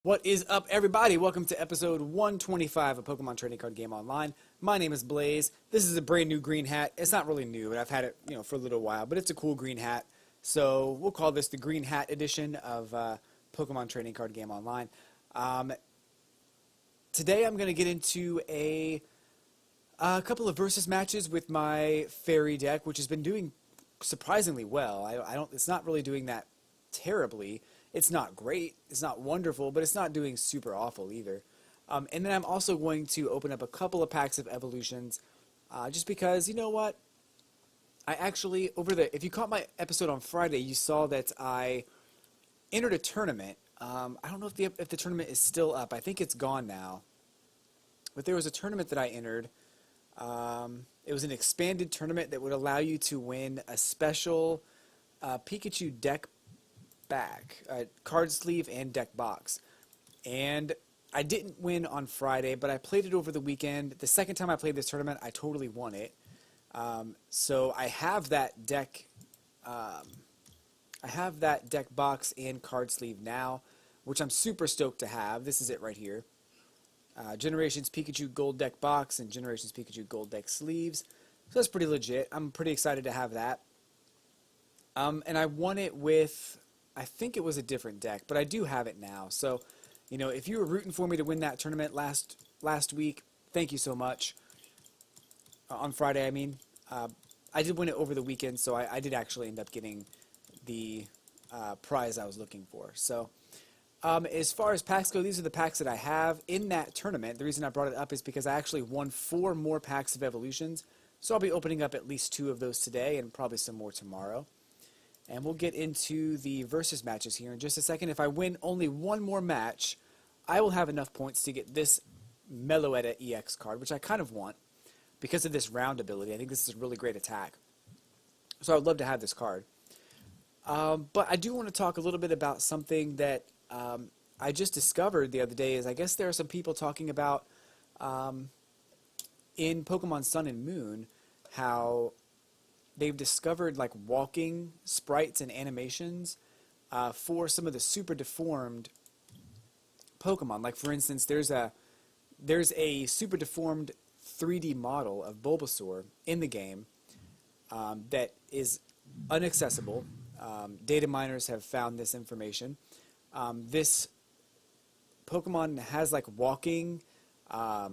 What is up, everybody? Welcome to episode 125 of Pokemon Trading Card Game Online. My name is Blaze. This is a brand new green hat. It's not really new, but I've had it, for a little while. But it's a cool green hat, so we'll call this the Green Hat edition of Pokemon Trading Card Game Online. Today, I'm going to get into a couple of versus matches with my Fairy deck, which has been doing surprisingly well. It's not really doing that terribly. It's not great, it's not wonderful, but it's not doing super awful either. And then I'm also going to open up a couple of packs of evolutions, just because, you know what? I actually, if you caught my episode on Friday, you saw that I entered a tournament. I don't know if the tournament is still up. I think it's gone now. But there was a tournament that I entered. It was an expanded tournament that would allow you to win a special Pikachu deck back, card sleeve and deck box. And I didn't win on Friday, but I played it over the weekend. The second time I played this tournament, I totally won it. So I have that deck. I have that deck box and card sleeve now, which I'm super stoked to have. This is it right here. Generations Pikachu Gold Deck box and Generations Pikachu Gold Deck sleeves. So that's pretty legit. I'm pretty excited to have that. And I won it with, I think it was a different deck, but I do have it now. So, if you were rooting for me to win that tournament last week, thank you so much. On Friday, I mean. I did win it over the weekend, so I did actually end up getting the prize I was looking for. So, as far as packs go, these are the packs that I have in that tournament. The reason I brought it up is because I actually won 4 more packs of evolutions. So I'll be opening up at least 2 of those today and probably some more tomorrow. And we'll get into the versus matches here in just a second. If I win only one more match, I will have enough points to get this Meloetta EX card, which I kind of want because of this round ability. I think this is a really great attack. So I would love to have this card. But I do want to talk a little bit about something that I just discovered the other day. Is I guess there are some people talking about in Pokemon Sun and Moon how they've discovered like walking sprites and animations for some of the super deformed Pokemon. Like for instance, there's a super deformed 3D model of Bulbasaur in the game that is inaccessible. Data miners have found this information. This Pokemon has like walking. Oh,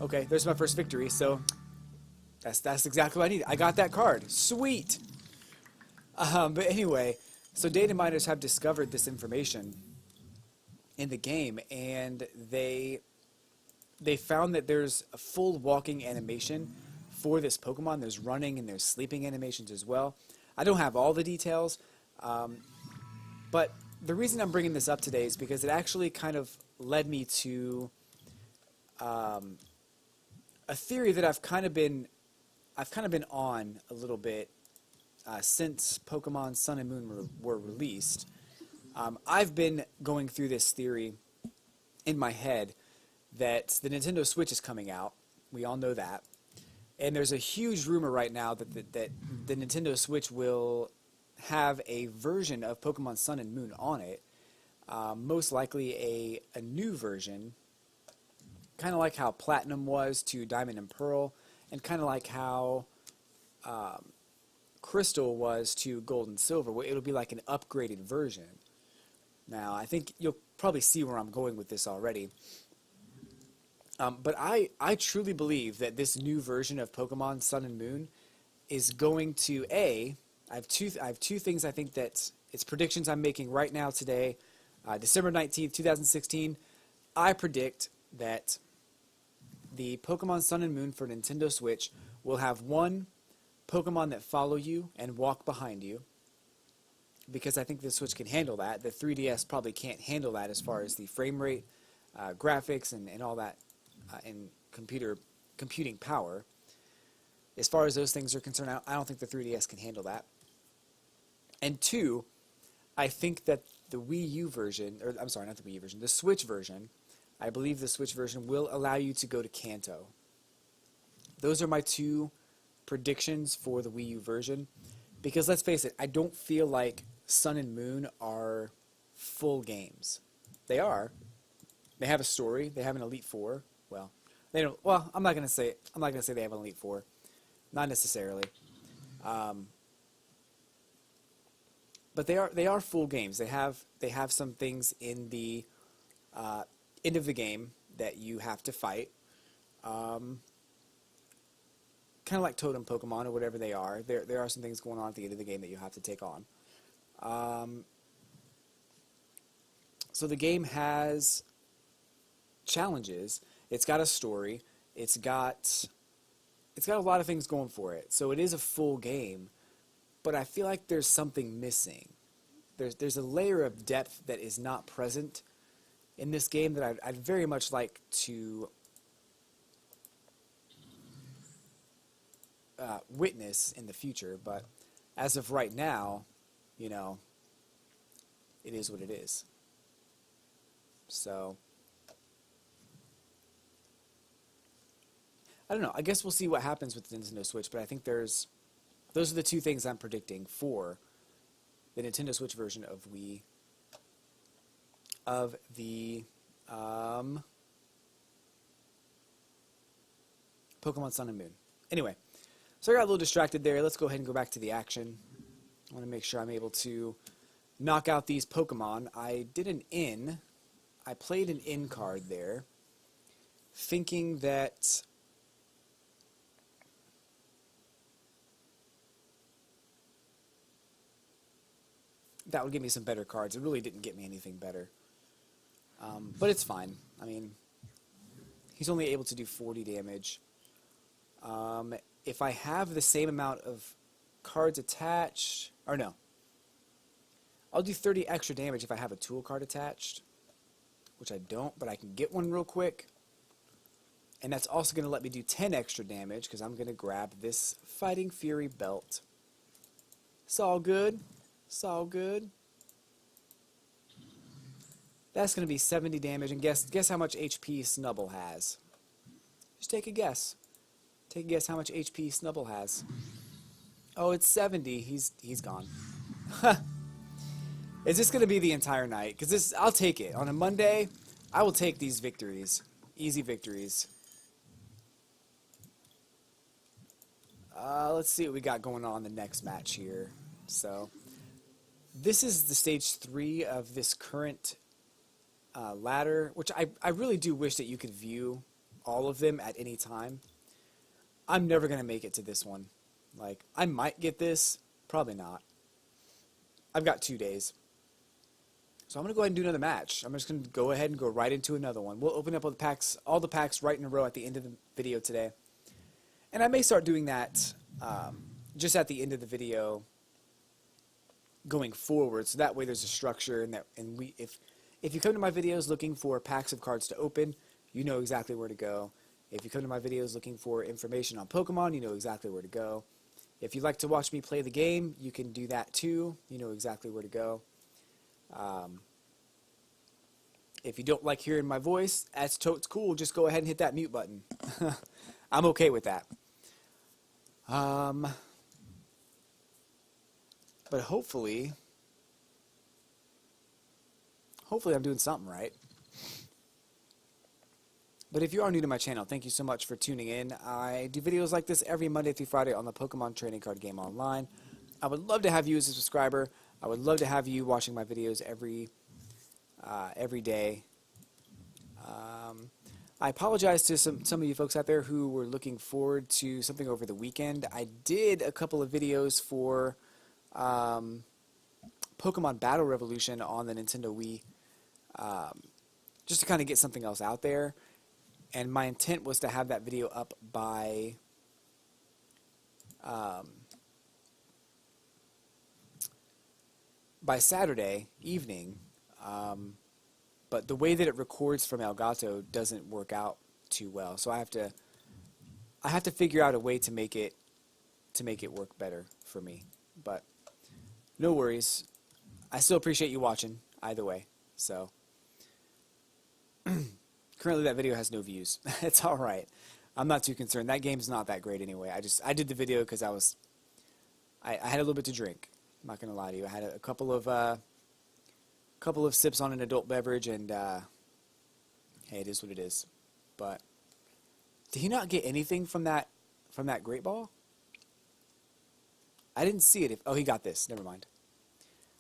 okay. There's my first victory. So. That's exactly what I need. I got that card. Sweet! But anyway, so data miners have discovered this information in the game, and they found that there's a full walking animation for this Pokemon. There's running and there's sleeping animations as well. I don't have all the details, but the reason I'm bringing this up today is because it actually kind of led me to a theory that I've kind of been on a little bit since Pokemon Sun and Moon were released. I've been going through this theory in my head that the Nintendo Switch is coming out. We all know that. And there's a huge rumor right now that the Nintendo Switch will have a version of Pokemon Sun and Moon on it. Most likely a new version, kind of like how Platinum was to Diamond and Pearl, and kind of like how Crystal was to Gold and Silver, where it'll be like an upgraded version. Now, I think you'll probably see where I'm going with this already. But I truly believe that this new version of Pokemon Sun and Moon is going to, I have two things I think that it's predictions I'm making right now today, December 19th, 2016. I predict that the Pokemon Sun and Moon for Nintendo Switch will have one Pokemon that follow you and walk behind you, because I think the Switch can handle that. The 3DS probably can't handle that as far as the frame rate, graphics, and all that, and computing power. As far as those things are concerned, I don't think the 3DS can handle that. And 2, I think that the Wii U version, or I'm sorry, not the Wii U version, the Switch version, I believe the Switch version will allow you to go to Kanto. Those are my 2 predictions for the Wii U version. Because let's face it, I don't feel like Sun and Moon are full games. They are. They have a story. They have an Elite Four. Well, they don't. Well, I'm not gonna say they have an Elite Four. Not necessarily. But they are full games. They have some things in the end of the game that you have to fight. Kind of like totem Pokemon or whatever they are. There are some things going on at the end of the game that you have to take on. So the game has challenges. It's got a story. It's got a lot of things going for it. So it is a full game, but I feel like there's something missing. There's a layer of depth that is not present in this game that I'd very much like to witness in the future, but as of right now, you know, it is what it is. So, I don't know. I guess we'll see what happens with the Nintendo Switch, but I think those are the two things I'm predicting for the Nintendo Switch version of the Pokemon Sun and Moon. Anyway, so I got a little distracted there. Let's go ahead and go back to the action. I want to make sure I'm able to knock out these Pokemon. I played an in card there, thinking that that would give me some better cards. It really didn't get me anything better. But it's fine. I mean, he's only able to do 40 damage. If I have the same amount of cards attached, or no, I'll do 30 extra damage if I have a tool card attached, which I don't, but I can get one real quick. And that's also going to let me do 10 extra damage because I'm going to grab this Fighting Fury belt. It's all good. It's all good. That's going to be 70 damage, and guess how much HP Snubble has. Just take a guess. Take a guess how much HP Snubble has. Oh, it's 70. He's gone. Is this going to be the entire night? Because I'll take it. On a Monday, I will take these victories. Easy victories. Let's see what we got going on in the next match here. So, this is the stage 3 of this current ladder, which I really do wish that you could view all of them at any time. I'm never going to make it to this one. Like, I might get this, probably not. I've got 2 days. So I'm going to go ahead and do another match. I'm just going to go ahead and go right into another one. We'll open up all the packs right in a row at the end of the video today. And I may start doing that just at the end of the video going forward, so that way there's a structure, and if you come to my videos looking for packs of cards to open, you know exactly where to go. If you come to my videos looking for information on Pokemon, you know exactly where to go. If you'd like to watch me play the game, you can do that too. You know exactly where to go. If you don't like hearing my voice, that's totes cool. Just go ahead and hit that mute button. I'm okay with that. But hopefully I'm doing something right. But if you are new to my channel, thank you so much for tuning in. I do videos like this every Monday through Friday on the Pokemon Trading Card Game Online. I would love to have you as a subscriber. I would love to have you watching my videos every day. I apologize to some of you folks out there who were looking forward to something over the weekend. I did a couple of videos for Pokemon Battle Revolution on the Nintendo Wii, just to kind of get something else out there. And my intent was to have that video up by Saturday evening, but the way that it records from Elgato doesn't work out too well. So I have to figure out a way to make it work better for me. But no worries. I still appreciate you watching either way. So currently that video has no views. It's all right. I'm not too concerned. That game's not that great anyway. I did the video because I had a little bit to drink. I'm not gonna lie to you. I had a couple of couple of sips on an adult beverage, and hey, it is what it is. But did he not get anything from that great ball? I didn't see it. Oh, he got this. Never mind.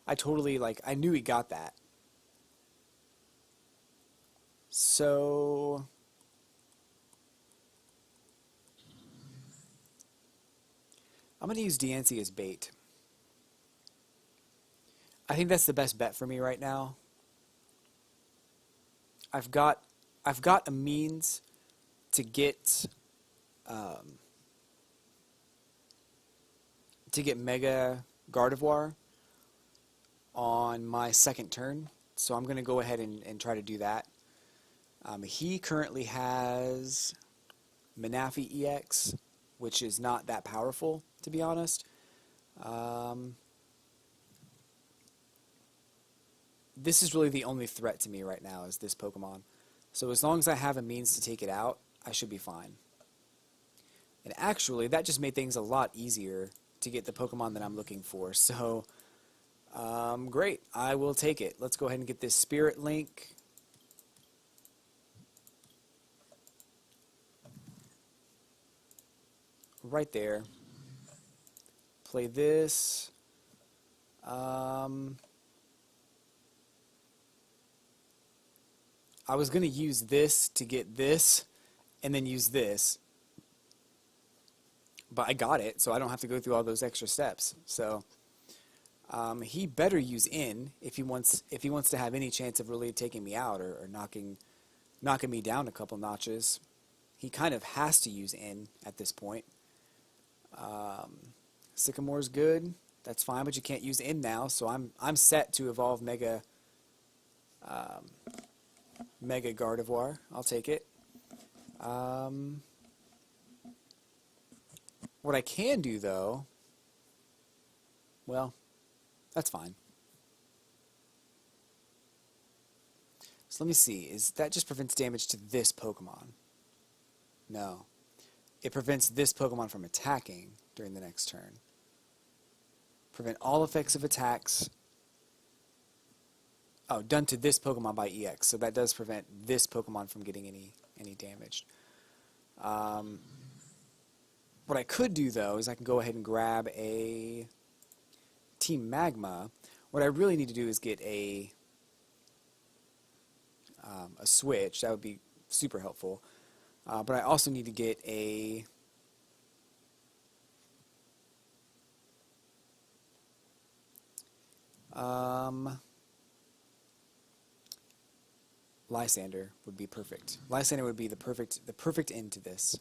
I totally, I knew he got that. So I'm going to use Diancie as bait. I think that's the best bet for me right now. I've got a means to get Mega Gardevoir on my second turn, so I'm going to go ahead and try to do that. He currently has Manaphy EX, which is not that powerful, to be honest. This is really the only threat to me right now, is this Pokemon. So as long as I have a means to take it out, I should be fine. And actually, that just made things a lot easier to get the Pokemon that I'm looking for. So, great. I will take it. Let's go ahead and get this Spirit Link. Right there. Play this. I was going to use this to get this, and then use this. But I got it, so I don't have to go through all those extra steps. So he better use in if he wants to have any chance of really taking me out or knocking me down a couple notches. He kind of has to use in at this point. Sycamore's good. That's fine, but you can't use in now, so I'm set to evolve Mega Gardevoir. I'll take it. What I can do, though, well, that's fine. So let me see. That just prevents damage to this Pokemon? No. It prevents this Pokemon from attacking during the next turn. Prevent all effects of attacks. Oh, done to this Pokemon by EX. So that does prevent this Pokemon from getting any damage. What I could do, though, is I can go ahead and grab a Team Magma. What I really need to do is get a switch. That would be super helpful. But I also need to get a Lysander would be perfect. Lysander would be the perfect end to this.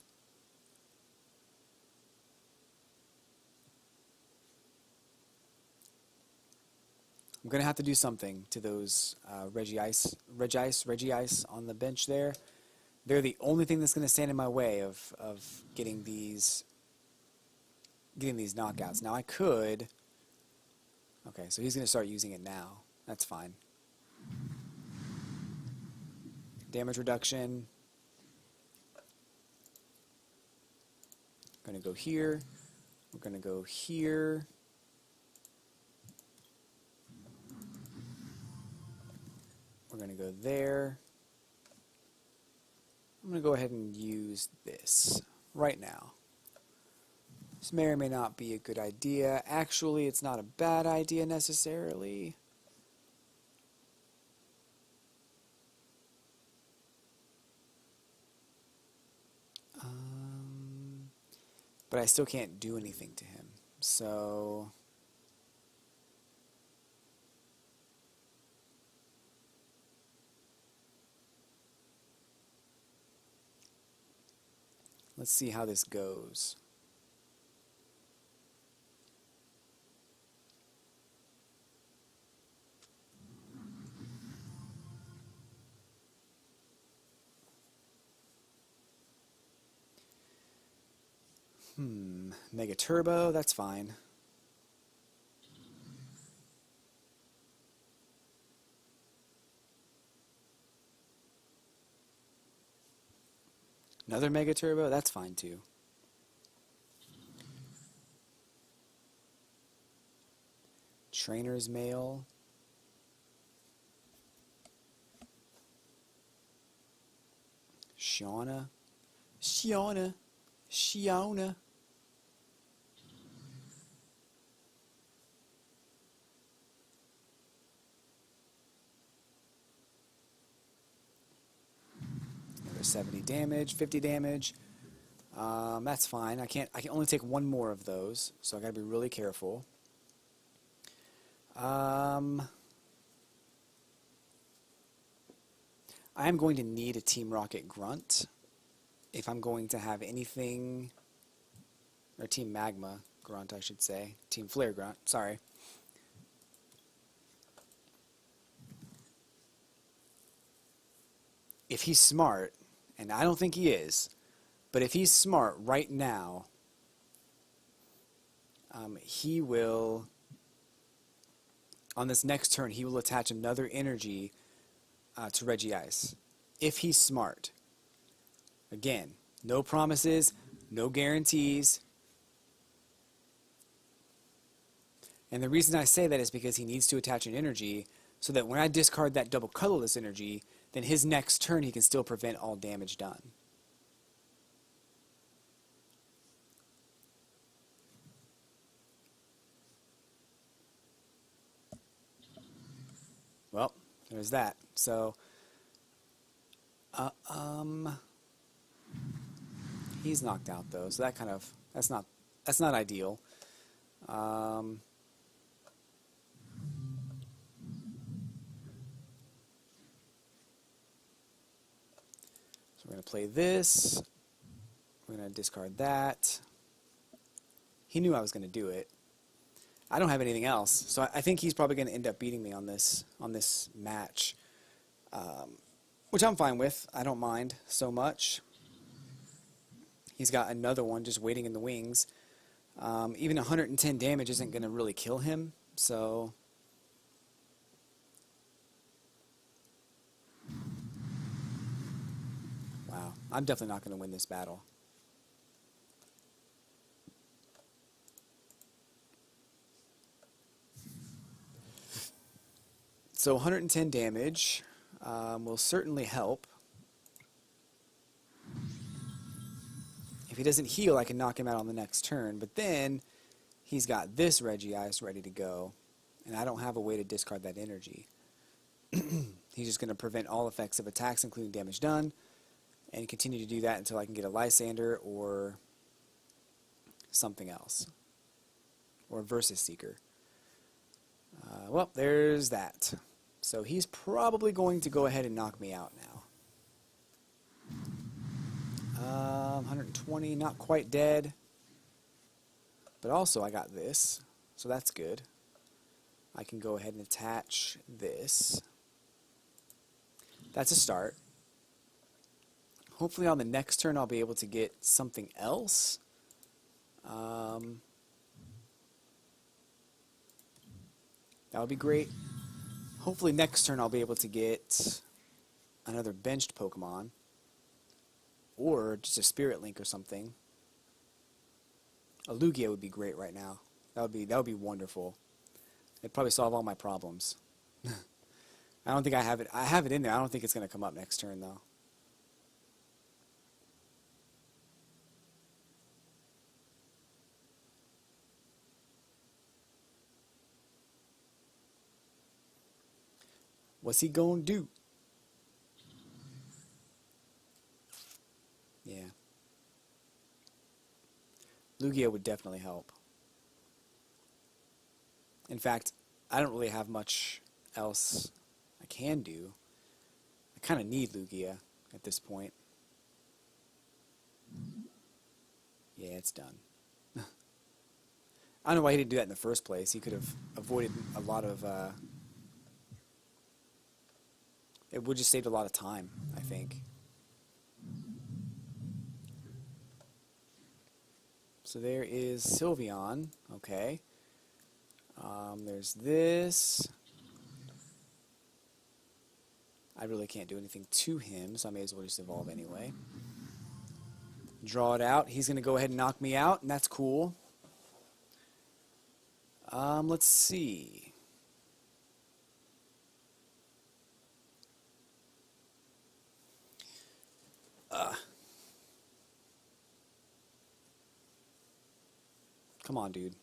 I'm going to have to do something to those Regice on the bench there. They're the only thing that's going to stand in my way of getting these knockouts. Now I could... Okay, so he's going to start using it now. That's fine. Damage reduction. Going to go here. We're going to go here. We're going to go there. I'm going to go ahead and use this right now. This may or may not be a good idea. Actually, it's not a bad idea necessarily. But I still can't do anything to him. So... let's see how this goes. Mega Turbo, that's fine. Another Mega Turbo, that's fine too. Trainer's Mail. Shauna. Shiona. Shiona. Another 70 damage, 50 damage. That's fine. I can only take one more of those, so I gotta be really careful. I am going to need a Team Rocket Grunt if I'm going to have anything, or Team Magma Grunt, I should say. Team Flare Grunt, sorry. If he's smart, and I don't think he is, but if he's smart right now, he will, on this next turn, he will attach another energy to Regice. If he's smart. Again, no promises, no guarantees. And the reason I say that is because he needs to attach an energy so that when I discard that double colorless energy, then his next turn he can still prevent all damage done. Well, there's that. So, he's knocked out though, so that kind of that's not ideal. So we're gonna play this. We're gonna discard that. He knew I was gonna do it. I don't have anything else, so I think he's probably going to end up beating me on this match, which I'm fine with. I don't mind so much. He's got another one just waiting in the wings. Even 110 damage isn't going to really kill him, so wow, I'm definitely not going to win this battle. So 110 damage will certainly help. If he doesn't heal, I can knock him out on the next turn. But then he's got this Regice ready to go, and I don't have a way to discard that energy. He's just going to prevent all effects of attacks, including damage done, and continue to do that until I can get a Lysander or something else, or Versus Seeker. Well, there's that. So he's probably going to go ahead and knock me out now. 120, not quite dead. But also I got this, so that's good. I can go ahead and attach this. That's a start. Hopefully on the next turn I'll be able to get something else. That would be great. Hopefully next turn I'll be able to get another benched Pokemon. Or just a Spirit Link or something. A Lugia would be great right now. That would be wonderful. It'd probably solve all my problems. I don't think I have it. I have it in there. I don't think it's going to come up next turn though. What's he gonna do? Yeah. Lugia would definitely help. In fact, I don't really have much else I can do. I kind of need Lugia at this point. Yeah, it's done. I don't know why he didn't do that in the first place. He could have avoided a lot of... it would just saved a lot of time, I think. So there is Sylveon. Okay. There's this. I really can't do anything to him, so I may as well just evolve anyway. Draw it out. He's going to go ahead and knock me out, and that's cool. Let's see. Come on, dude.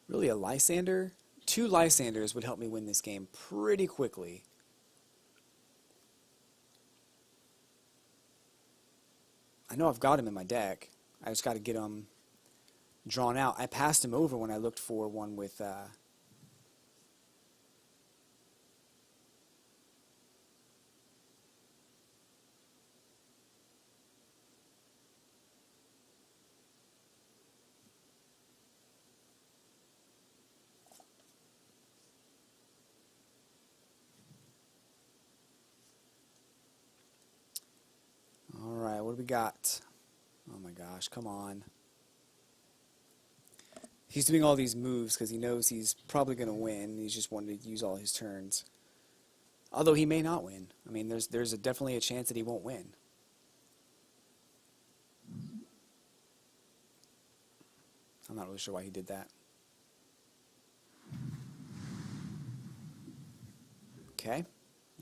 Really, a Lysander? 2 Lysanders would help me win this game pretty quickly. I know I've got him in my deck. I just got to get him drawn out. I passed him over when I looked for one with... Alright, what do we got? Oh my gosh, come on. He's doing all these moves because he knows he's probably going to win. He's just wanting to use all his turns. Although he may not win. I mean, there's definitely a chance that he won't win. I'm not really sure why he did that. Okay,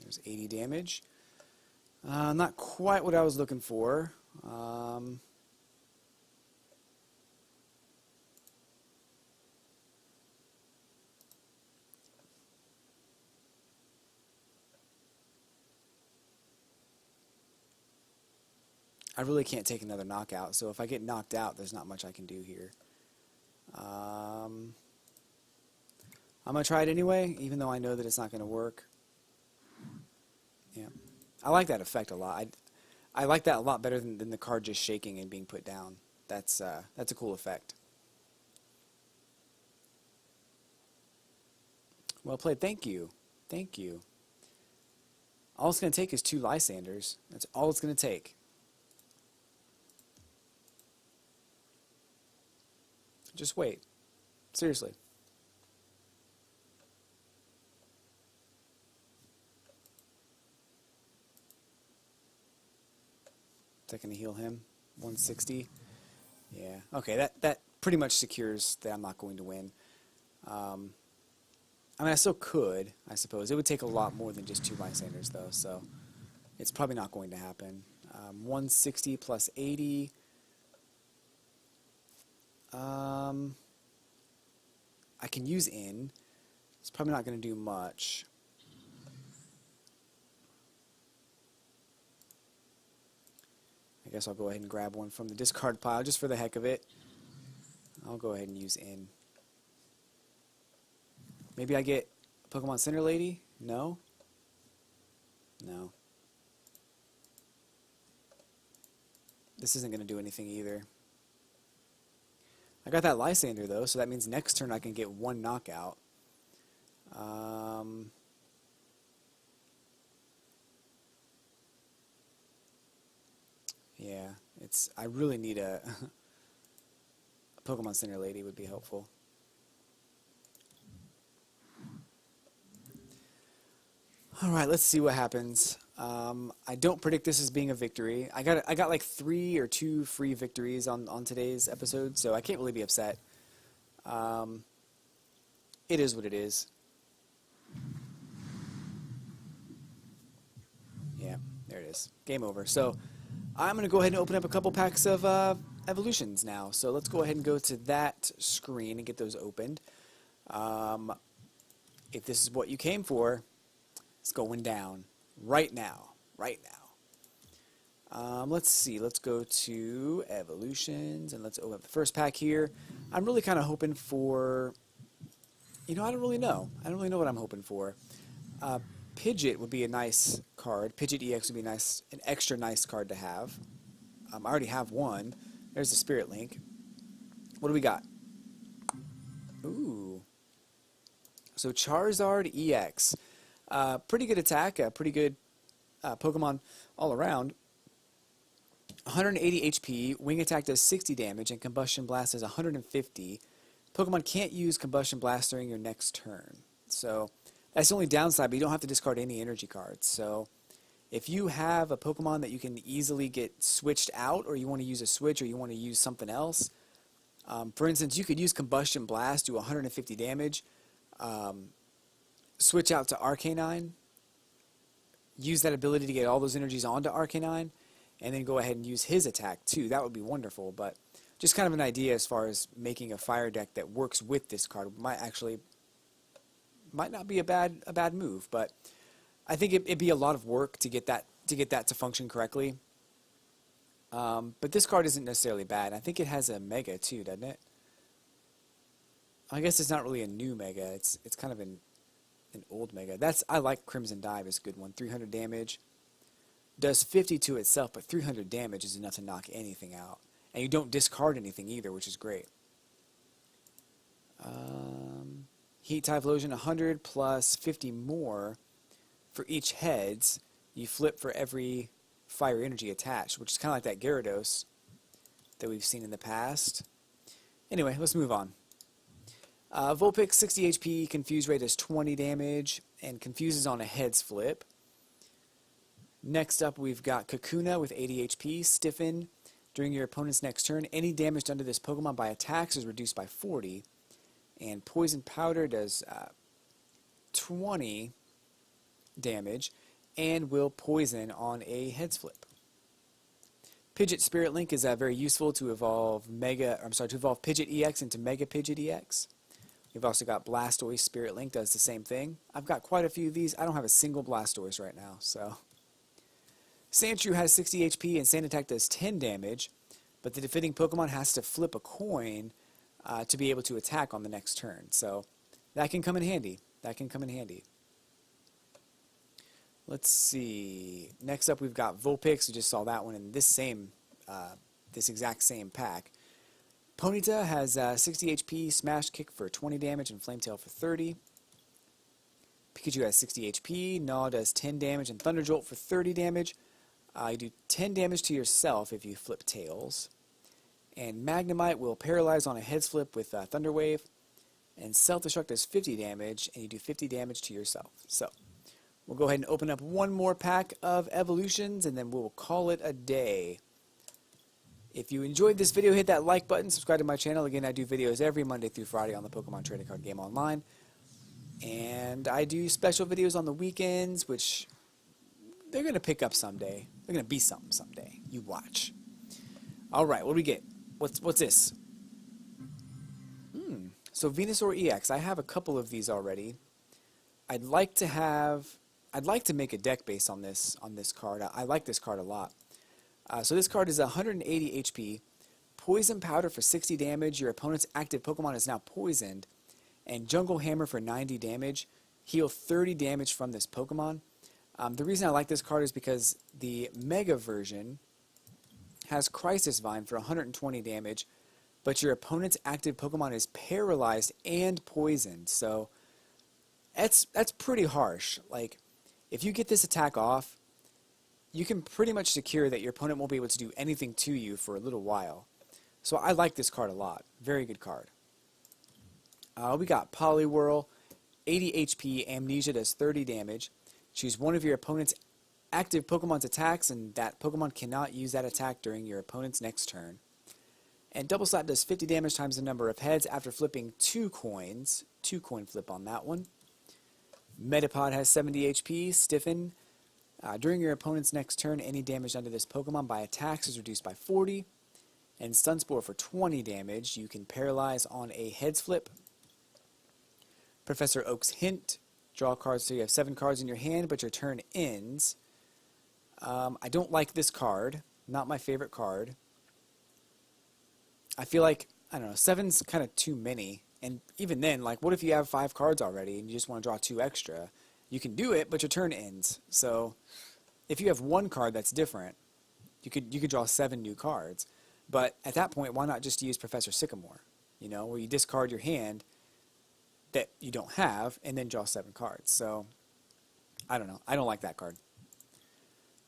there's 80 damage. Not quite what I was looking for. I really can't take another knockout, so if I get knocked out, there's not much I can do here. I'm going to try it anyway, even though I know that it's not going to work. Yeah, I like that effect a lot. I like that a lot better than the card just shaking and being put down. That's a cool effect. Well played. Thank you. Thank you. All it's going to take is 2 Lysanders. That's all it's going to take. Just wait. Seriously. Is that going to heal him? 160? Yeah. Okay, that pretty much secures that I'm not going to win. I mean, I still could, I suppose. It would take a lot more than just 2 Lysanders, though, so it's probably not going to happen. 160 plus 80. I can use in. It's probably not going to do much. I guess I'll go ahead and grab one from the discard pile just for the heck of it. I'll go ahead and use in. Maybe I get Pokemon Center Lady? No? No. This isn't going to do anything either. I got that Lysander though, so that means next turn I can get 1 knockout. Yeah, I really need a Pokemon Center Lady would be helpful. Alright, let's see what happens. I don't predict this as being a victory. I got like 3 or 2 free victories on today's episode, so I can't really be upset. It is what it is. Yeah, there it is. Game over. So I'm going to go ahead and open up a couple packs of evolutions now. So let's go ahead and go to that screen and get those opened. If this is what you came for, it's going down right now. Right now. Let's see. Let's go to evolutions and let's open up the first pack here. I'm really kind of hoping for, I don't really know. I don't really know what I'm hoping for. Pidgeot would be a nice card. Pidgeot EX would be nice, an extra nice card to have. I already have one. There's the Spirit Link. What do we got? Ooh. So Charizard EX. Pretty good attack, pretty good Pokemon all around. 180 HP, Wing Attack does 60 damage, and Combustion Blast does 150. Pokemon can't use Combustion Blast during your next turn. So that's the only downside, but you don't have to discard any energy cards. So if you have a Pokemon that you can easily get switched out, or you want to use a switch, or you want to use something else, for instance, you could use Combustion Blast, do 150 damage, switch out to Arcanine, use that ability to get all those energies onto Arcanine, and then go ahead and use his attack too. That would be wonderful, but just kind of an idea as far as making a fire deck that works with this card might not be a bad move, but I think it'd be a lot of work to get that to function correctly. But this card isn't necessarily bad. I think it has a mega too, doesn't it? I guess it's not really a new mega. It's kind of an old mega. I like Crimson Dive is a good one. 300 damage. Does 50 to itself, but 300 damage is enough to knock anything out. And you don't discard anything either, which is great. Heat Typhlosion, 100 plus 50 more for each heads. You flip for every fire energy attached, which is kind of like that Gyarados that we've seen in the past. Anyway, let's move on. Vulpix, 60 HP, Confuse rate is 20 damage, and confuses on a heads flip. Next up, we've got Kakuna with 80 HP, Stiffen. During your opponent's next turn, any damage done to this Pokemon by attacks is reduced by 40. And Poison Powder does 20 damage and will poison on a heads flip. Pidgeot Spirit Link is very useful to evolve Pidgeot EX into Mega Pidgeot EX. We've also got Blastoise Spirit Link, does the same thing. I've got quite a few of these. I don't have a single Blastoise right now, so. Sandshrew has 60 HP and Sand Attack does 10 damage, but the defending Pokemon has to flip a coin to be able to attack on the next turn. So that can come in handy. Let's see. Next up we've got Vulpix. We just saw that one in this exact same pack. Ponyta has 60 HP, Smash Kick for 20 damage, and Flame Tail for 30. Pikachu has 60 HP, Gnaw does 10 damage, and Thunder Jolt for 30 damage. You do 10 damage to yourself if you flip Tails. And Magnemite will paralyze on a heads flip with Thunder Wave. And Self-Destruct does 50 damage, and you do 50 damage to yourself. So, we'll go ahead and open up one more pack of evolutions, and then we'll call it a day. If you enjoyed this video, hit that like button, subscribe to my channel. Again, I do videos every Monday through Friday on the Pokemon Trading Card Game Online. And I do special videos on the weekends, which they're going to pick up someday. They're going to be something someday. You watch. All right, what do we get? What's this? So Venusaur EX. I have a couple of these already. I'd like to make a deck based on this card. I like this card a lot. So this card is 180 HP, Poison Powder for 60 damage. Your opponent's active Pokemon is now poisoned, and Jungle Hammer for 90 damage. Heal 30 damage from this Pokemon. The reason I like this card is because the Mega version has Crisis Vine for 120 damage, but your opponent's active Pokemon is paralyzed and poisoned. So that's pretty harsh. Like, if you get this attack off, you can pretty much secure that your opponent won't be able to do anything to you for a little while. So I like this card a lot. Very good card. We got Poliwhirl, 80 HP, Amnesia does 30 damage. Choose one of your opponent's active Pokemon's attacks, and that Pokemon cannot use that attack during your opponent's next turn. And Double Slap does 50 damage times the number of heads after flipping 2 coins. 2 coin flip on that one. Metapod has 70 HP, Stiffen. During your opponent's next turn, any damage done to this Pokemon by attacks is reduced by 40. And Sunspore for 20 damage. You can paralyze on a heads flip. Professor Oak's Hint. Draw cards so you have 7 cards in your hand, but your turn ends. I don't like this card. Not my favorite card. I feel like, I don't know, 7's kind of too many. And even then, like, what if you have 5 cards already and you just want to draw 2 extra? You can do it, but your turn ends. So if you have 1 card that's different, you could draw 7 new cards. But at that point, why not just use Professor Sycamore? You know, where you discard your hand that you don't have and then draw 7 cards. So I don't know. I don't like that card.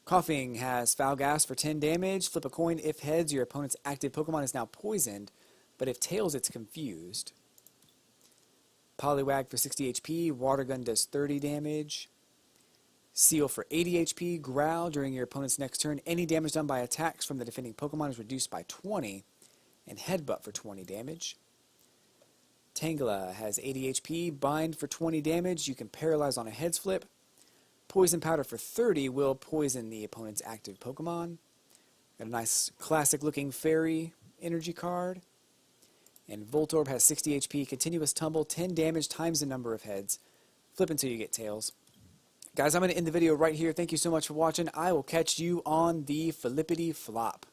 Coughing has Foul Gas for 10 damage. Flip a coin. If heads, your opponent's active Pokemon is now poisoned, but if tails, it's confused. Poliwag for 60 HP. Water Gun does 30 damage. Seal for 80 HP. Growl during your opponent's next turn. Any damage done by attacks from the defending Pokemon is reduced by 20. And Headbutt for 20 damage. Tangela has 80 HP. Bind for 20 damage. You can paralyze on a heads flip. Poison Powder for 30 will poison the opponent's active Pokemon. Got a nice classic looking fairy energy card. And Voltorb has 60 HP, continuous tumble, 10 damage times the number of heads. Flip until you get tails. Guys, I'm going to end the video right here. Thank you so much for watching. I will catch you on the Flippity Flop.